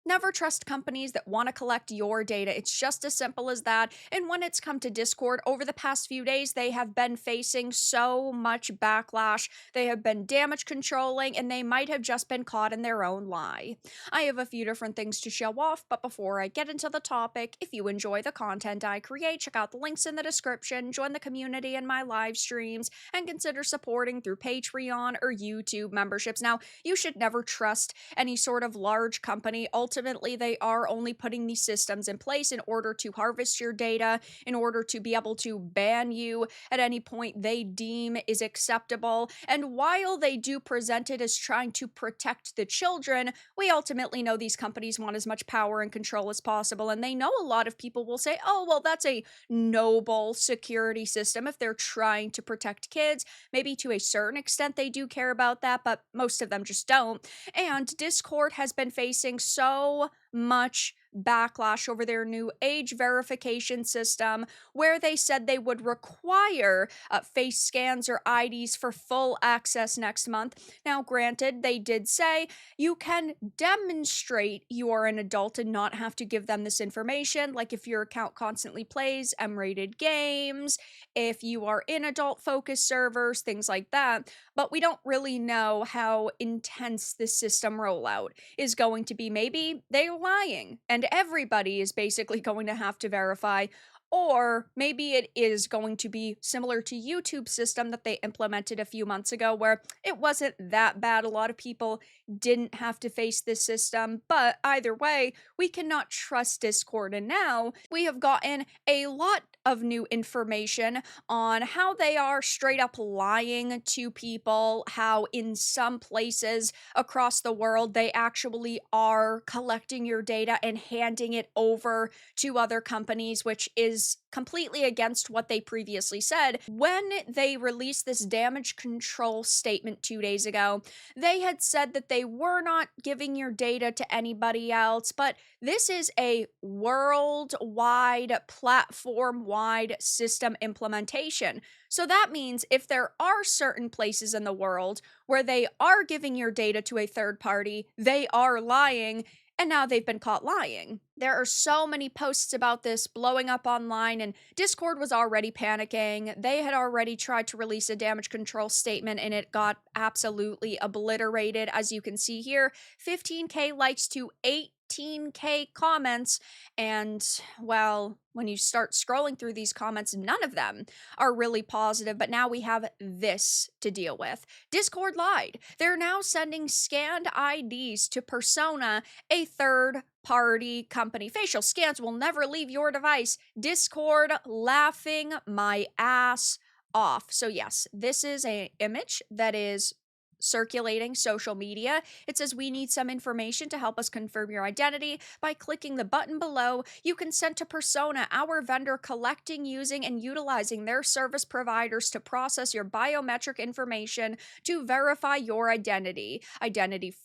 Never trust companies that want to collect your data. It's just as simple as that. And when it's come to Discord, over the past few days, they have been facing so much backlash. They have been damage controlling, and they might have just been caught in their own lie. I have a few different things to show off, but before I get into the topic, if you enjoy the content I create, check out the links in the description, join the community in my live streams, and consider supporting through Patreon or YouTube memberships. Now, you should never trust any sort of large company. Ultimately, they are only putting these systems in place in order to harvest your data, in order to be able to ban you at any point they deem is acceptable. And while they do present it as trying to protect the children, we ultimately know these companies want as much power and control as possible. And they know a lot of people will say, oh, well, that's a noble security system if they're trying to protect kids. Maybe to a certain extent they do care about that, but most of them just don't. And Discord has been facing so much backlash over their new age verification system, where they said they would require face scans or IDs for full access next month. Now, granted, they did say you can demonstrate you are an adult and not have to give them this information, like if your account constantly plays M-rated games, if you are in adult-focused servers, things like that. But we don't really know how intense this system rollout is going to be. Maybe they're lying and everybody is basically going to have to verify, or maybe it is going to be similar to YouTube's system that they implemented a few months ago, where it wasn't that bad. A lot of people didn't have to face this system, but either way, we cannot trust Discord. And now we have gotten a lot of new information on how they are straight up lying to people, how in some places across the world they actually are collecting your data and handing it over to other companies, which is completely against what they previously said. When they released this damage control statement 2 days ago, they had said that they were not giving your data to anybody else, but this is a worldwide, platform-wide system implementation. So that means if there are certain places in the world where they are giving your data to a third party, they are lying, and now they've been caught lying. There are so many posts about this blowing up online, and Discord was already panicking. They had already tried to release a damage control statement, and it got absolutely obliterated. As you can see here, 15K likes to 18K comments, and well, when you start scrolling through these comments, none of them are really positive. But now we have this to deal with. Discord lied. They're now sending scanned IDs to Persona, a third party company. Facial scans will never leave your device. Discord laughing my ass off. So yes, this is an image that is circulating social media. It says we need some information to help us confirm your identity. By clicking the button below, you consent to Persona, our vendor, collecting, using, and utilizing their service providers to process your biometric information to verify your identity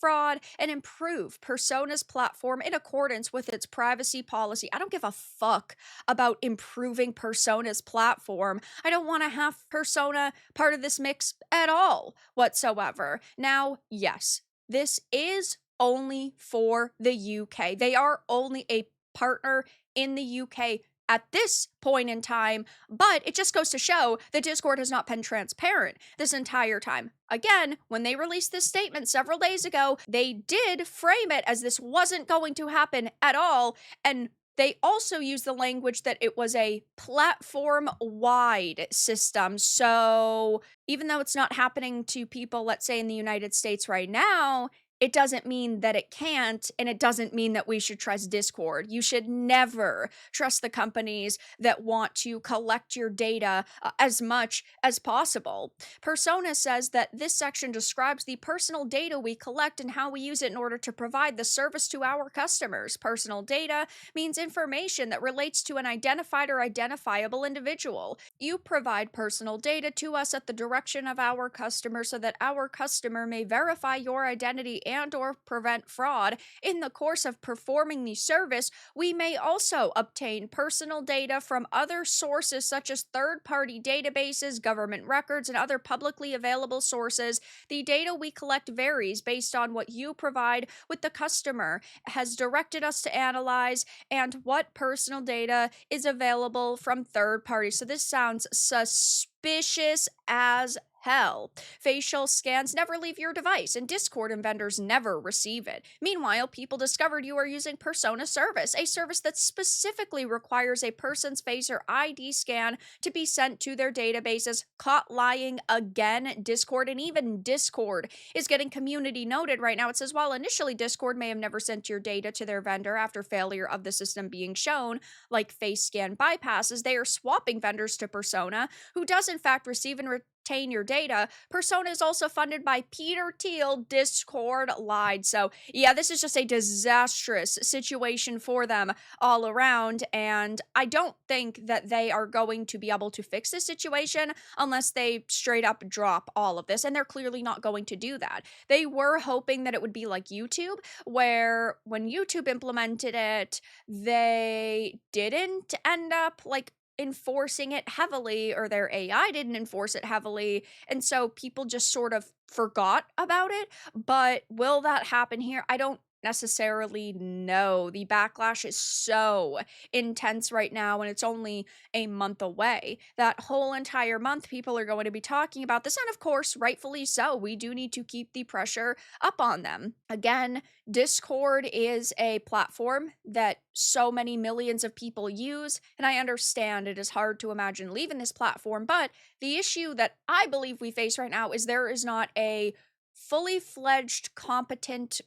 fraud, and improve Persona's platform in accordance with its privacy policy. I don't give a fuck about improving Persona's platform. I don't want to have Persona part of this mix at all whatsoever. Now, yes, this is only for the UK. They are only a partner in the UK at this point in time, but it just goes to show that Discord has not been transparent this entire time. Again, when they released this statement several days ago, they did frame it as this wasn't going to happen at all, and they also used the language that it was a platform-wide system. So even though it's not happening to people, let's say in the United States right now, it doesn't mean that it can't, and it doesn't mean that we should trust Discord. You should never trust the companies that want to collect your data as much as possible. Persona says that this section describes the personal data we collect and how we use it in order to provide the service to our customers. Personal data means information that relates to an identified or identifiable individual. You provide personal data to us at the direction of our customer so that our customer may verify your identity and or prevent fraud. In the course of performing the service, we may also obtain personal data from other sources such as third-party databases, government records, and other publicly available sources. The data we collect varies based on what you provide with the customer has directed us to analyze and what personal data is available from third parties. So this sounds suspicious as hell. Facial scans never leave your device, and Discord and vendors never receive it. Meanwhile, people discovered you are using Persona Service, a service that specifically requires a person's face or ID scan to be sent to their databases. Caught lying again, Discord, and even Discord is getting community noted right now. It says, while initially Discord may have never sent your data to their vendor after failure of the system being shown, like face scan bypasses, they are swapping vendors to Persona, who does in fact receive and retain your data. Persona is also funded by Peter Thiel. Discord lied. So yeah, this is just a disastrous situation for them all around, and I don't think that they are going to be able to fix this situation unless they straight up drop all of this, and they're clearly not going to do that. They were hoping that it would be like YouTube, where when YouTube implemented it, they didn't end up like enforcing it heavily, or their AI didn't enforce it heavily, and so people just sort of forgot about it. But will that happen here? I don't necessarily know. The backlash is so intense right now, and it's only a month away. That whole entire month, people are going to be talking about this, and of course, rightfully so. We do need to keep the pressure up on them. Again, Discord is a platform that so many millions of people use, and I understand it is hard to imagine leaving this platform, but the issue that I believe we face right now is there is not a fully fledged, competent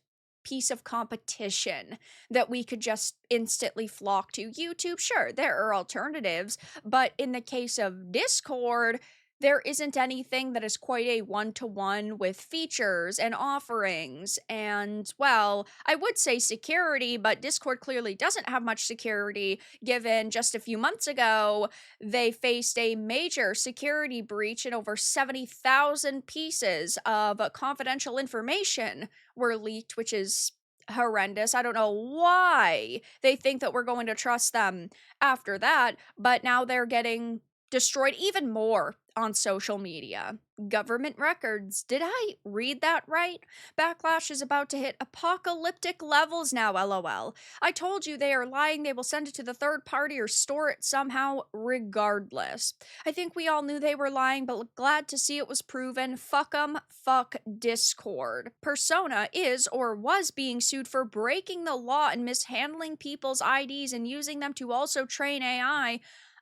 piece of competition that we could just instantly flock to. YouTube, sure, there are alternatives, but in the case of Discord, there isn't anything that is quite a one-to-one with features and offerings and, well, I would say security, but Discord clearly doesn't have much security, given just a few months ago they faced a major security breach and over 70,000 pieces of confidential information were leaked, which is horrendous. I don't know why they think that we're going to trust them after that, but now they're getting destroyed even more on social media. Government records. Did I read that right? Backlash is about to hit apocalyptic levels now, lol. I told you they are lying. They will send it to the third party or store it somehow regardless. I think we all knew they were lying, but glad to see it was proven. Fuck 'em. Fuck Discord. Persona is or was being sued for breaking the law and mishandling people's IDs and using them to also train AI.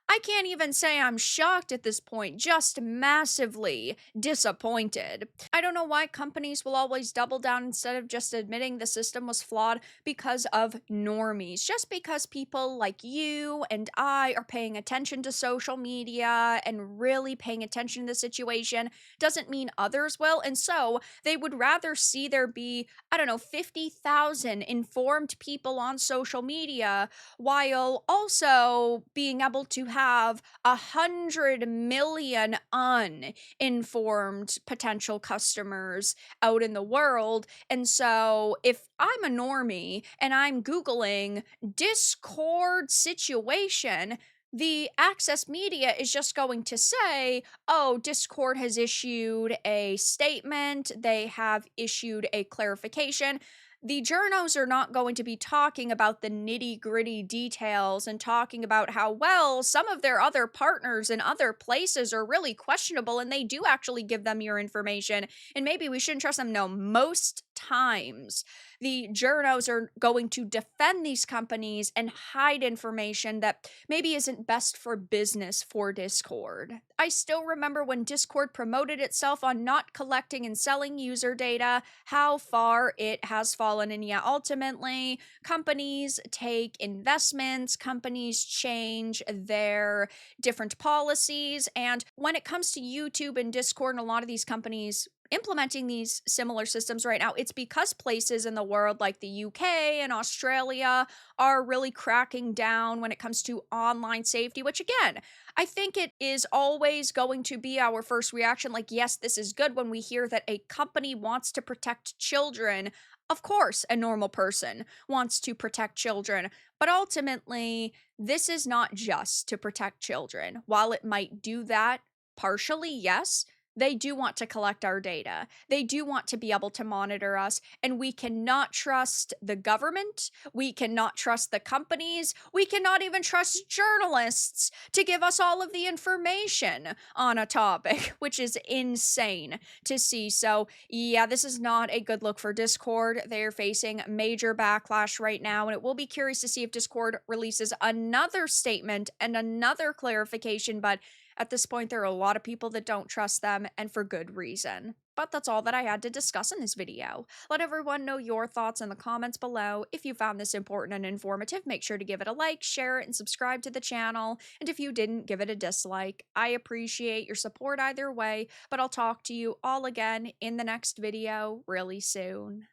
I can't even say I'm shocked at this point, just massively disappointed. I don't know why companies will always double down instead of just admitting the system was flawed because of normies. Just because people like you and I are paying attention to social media and really paying attention to the situation doesn't mean others will. And so they would rather see there be, I don't know, 50,000 informed people on social media while also being able to have 100 million uninformed potential customers out in the world. And so if I'm a normie and I'm Googling Discord situation, the access media is just going to say, oh, Discord has issued a statement, they have issued a clarification. The journos are not going to be talking about the nitty-gritty details and talking about how, well, some of their other partners in other places are really questionable and they do actually give them your information and maybe we shouldn't trust them. No, most times the journos are going to defend these companies and hide information that maybe isn't best for business for Discord. I still remember when Discord promoted itself on not collecting and selling user data, how far it has fallen. And yeah, ultimately, companies take investments, companies change their different policies. And when it comes to YouTube and Discord and a lot of these companies implementing these similar systems right now, it's because places in the world like the UK and Australia are really cracking down when it comes to online safety, which again, I think it is always going to be our first reaction. Like, yes, this is good when we hear that a company wants to protect children. Of course, a normal person wants to protect children, but ultimately, this is not just to protect children. While it might do that partially, yes, they do want to collect our data. They do want to be able to monitor us, and we cannot trust the government. We cannot trust the companies. We cannot even trust journalists to give us all of the information on a topic, which is insane to see. So, yeah, this is not a good look for Discord. They're facing major backlash right now, and it will be curious to see if Discord releases another statement and another clarification. But at this point, there are a lot of people that don't trust them, and for good reason. But that's all that I had to discuss in this video. Let everyone know your thoughts in the comments below. If you found this important and informative, make sure to give it a like, share it, and subscribe to the channel. And if you didn't, give it a dislike. I appreciate your support either way, but I'll talk to you all again in the next video really soon.